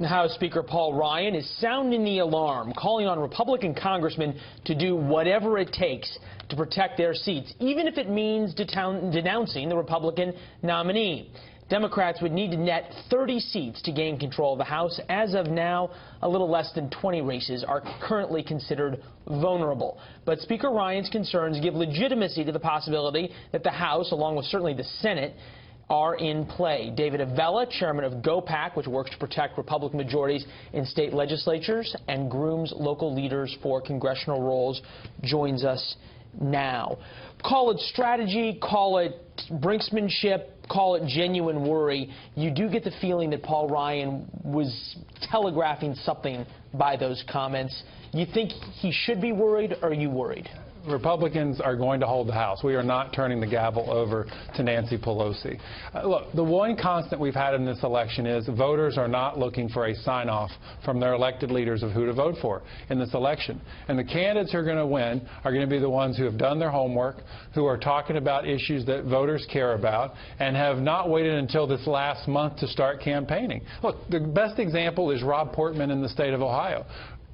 House Speaker Paul Ryan is sounding the alarm, calling on Republican congressmen to do whatever it takes to protect their seats, even if it means denouncing the Republican nominee. Democrats would need to net 30 seats to gain control of the House. As of now, a little less than 20 races are currently considered vulnerable. But Speaker Ryan's concerns give legitimacy to the possibility that the House, along with certainly the Senate, are in play. David Avella, chairman of GOPAC, which works to protect Republican majorities in state legislatures and grooms local leaders for congressional roles, joins us now. Call it strategy, call it brinksmanship, call it genuine worry. You do get the feeling that Paul Ryan was telegraphing something by those comments. You think he should be worried, or are you worried? Republicans are going to hold the House. We are not turning the gavel over to Nancy Pelosi. Look, the one constant we've had in this election is voters are not looking for a sign-off from their elected leaders of who to vote for in this election. And the candidates who are going to win are going to be the ones who have done their homework, who are talking about issues that voters care about, and have not waited until this last month to start campaigning. Look, the best example is Rob Portman in the state of Ohio.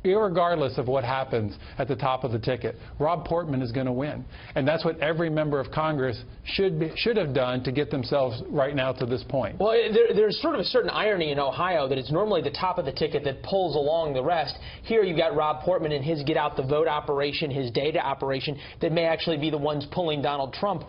Irregardless of what happens at the top of the ticket, Rob Portman is going to win. And that's what every member of Congress should have done to get themselves right now to this point. Well, there's sort of a certain irony in Ohio that it's normally the top of the ticket that pulls along the rest. Here you've got Rob Portman and his get-out-the-vote operation, his data operation, that may actually be the ones pulling Donald Trump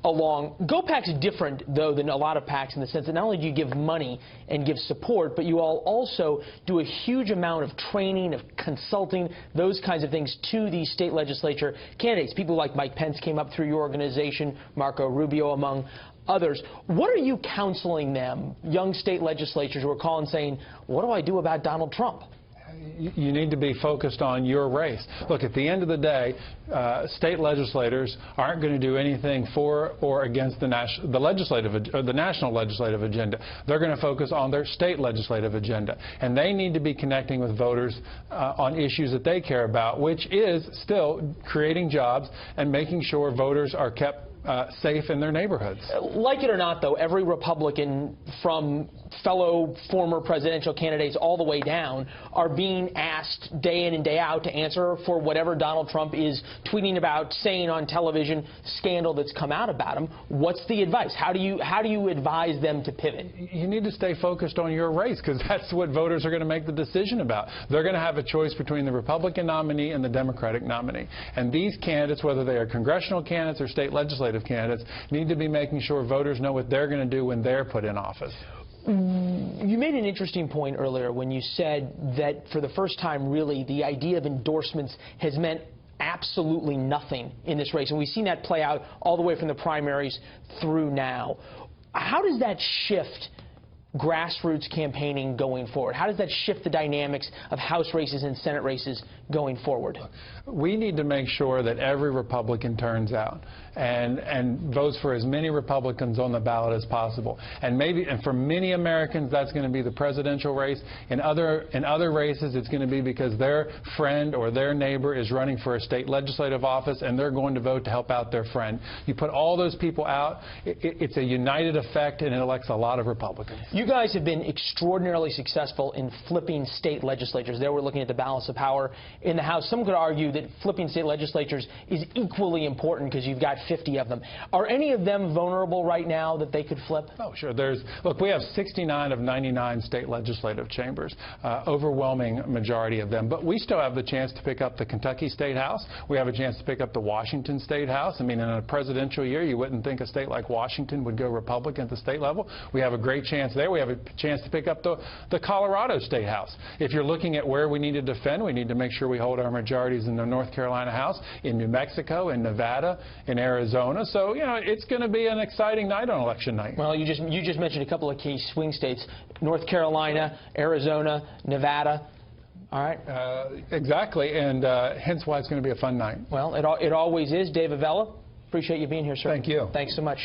along. GOPAC's different, though, than a lot of PACs in the sense that not only do you give money and give support, but you all also do a huge amount of training, of consulting, those kinds of things to these state legislature candidates. People like Mike Pence came up through your organization, Marco Rubio among others. What are you counseling them, young state legislators who are calling saying, what do I do about Donald Trump? You need to be focused on your race. Look, at the end of the day, state legislators aren't going to do anything for or against the national legislative agenda. They're going to focus on their state legislative agenda. And they need to be connecting with voters on issues that they care about, which is still creating jobs and making sure voters are kept safe in their neighborhoods. Like it or not, though, every Republican, from fellow former presidential candidates all the way down, are being asked day in and day out to answer for whatever Donald Trump is tweeting about, saying on television, scandal that's come out about him. What's the advice? How do you advise them to pivot? You need to stay focused on your race, because that's what voters are going to make the decision about. They're going to have a choice between the Republican nominee and the Democratic nominee. And these candidates, whether they are congressional candidates or state legislative candidates, need to be making sure voters know what they're going to do when they're put in office. You made an interesting point earlier when you said that for the first time, really, the idea of endorsements has meant absolutely nothing in this race. And we've seen that play out all the way from the primaries through now. How does that shift grassroots campaigning going forward? How does that shift the dynamics of House races and Senate races going forward? We need to make sure that every Republican turns out and votes for as many Republicans on the ballot as possible. And for many Americans, that's going to be the presidential race. In other races, it's going to be because their friend or their neighbor is running for a state legislative office and they're going to vote to help out their friend. You put all those people out, it's a united effect, and it elects a lot of Republicans. You guys have been extraordinarily successful in flipping state legislatures. There we're looking at the balance of power in the House. Some could argue that flipping state legislatures is equally important because you've got 50 of them. Are any of them vulnerable right now that they could flip? Oh, sure. Look, we have 69 of 99 state legislative chambers, overwhelming majority of them. But we still have the chance to pick up the Kentucky State House. We have a chance to pick up the Washington State House. I mean, in a presidential year, you wouldn't think a state like Washington would go Republican at the state level. We have a great chance there. We have a chance to pick up the Colorado State House. If you're looking at where we need to defend, we need to make sure we hold our majorities in the North Carolina House, in New Mexico, in Nevada, in Arizona. So, you know, it's going to be an exciting night on election night. Well, you just mentioned a couple of key swing states: North Carolina, Arizona, Nevada. All right. Exactly, and hence why it's going to be a fun night. Well, it always is. Dave Avella, appreciate you being here, sir. Thank you. Thanks so much.